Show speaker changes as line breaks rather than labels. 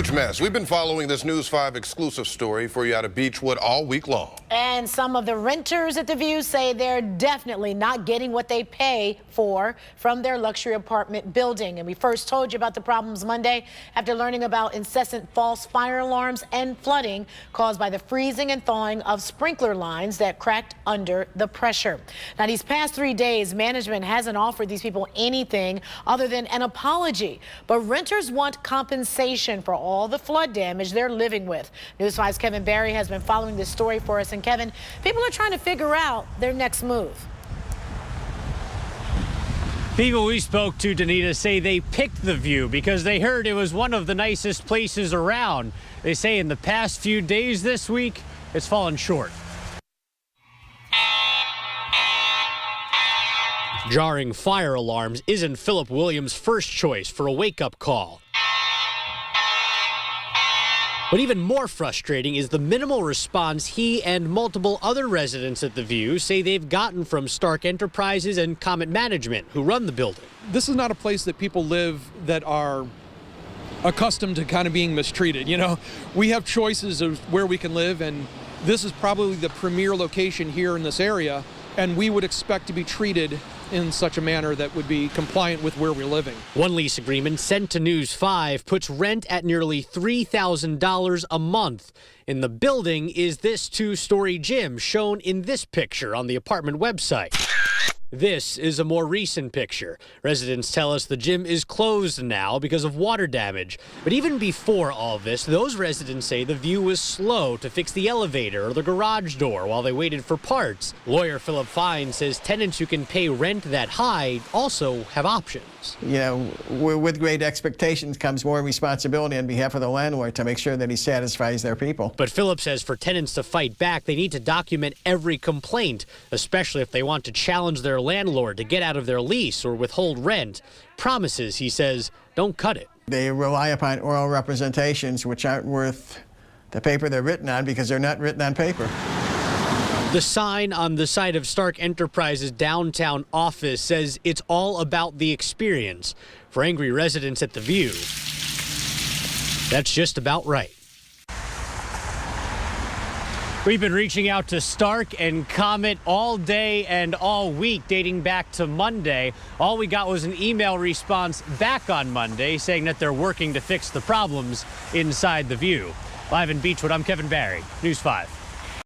Huge mess. We've been following this News 5 exclusive story for you out of Beachwood all week long.
And some of the renters at the View say they're definitely not getting what they pay for from their luxury apartment building. And we first told you about the problems Monday after learning about incessant false fire alarms and flooding caused by the freezing and thawing of sprinkler lines that cracked under the pressure. Now, these past 3 days, management hasn't offered these people anything other than an apology. But renters want compensation for all the flood damage they're living with. News 5's Kevin Barry has been following this story for us. And Kevin, people are trying to figure out their next move.
People we spoke to, Danita, say they picked the View because they heard it was one of the nicest places around. They say in the past few days this week, it's fallen short. Jarring fire alarms isn't Philip Williams' first choice for a wake-up call. But even more frustrating is the minimal response he and multiple other residents at the View say they've gotten from Stark Enterprises and Comet Management, who run the building.
This is not a place that people live that are accustomed to kind of being mistreated. You know, we have choices of where we can live, and this is probably the premier location here in this area, and we would expect to be treated in such a manner that would be compliant with where we're living.
One lease agreement sent to News 5 puts rent at nearly $3,000 a month. In the building is this two-story gym shown in this picture on the apartment website. This is a more recent picture. Residents tell us the gym is closed now because of water damage. But even before all this, those residents say the View was slow to fix the elevator or the garage door while they waited for parts. Lawyer Philip Fine says tenants who can pay rent that high also have options.
You know, with great expectations comes more responsibility on behalf of the landlord to make sure that he satisfies their people.
But Philip says for tenants to fight back, they need to document every complaint, especially if they want to challenge their landlord to get out of their lease or withhold rent. Promises, he says, don't cut it.
They rely upon oral representations which aren't worth the paper they're written on because they're not written on paper.
The sign on the side of Stark Enterprises' downtown office says it's all about the experience. For angry residents at the View, that's just about right. We've been reaching out to Stark and Comet all day and all week, dating back to Monday. All we got was an email response back on Monday saying that they're working to fix the problems inside the View. Live in Beachwood, I'm Kevin Barry, News 5.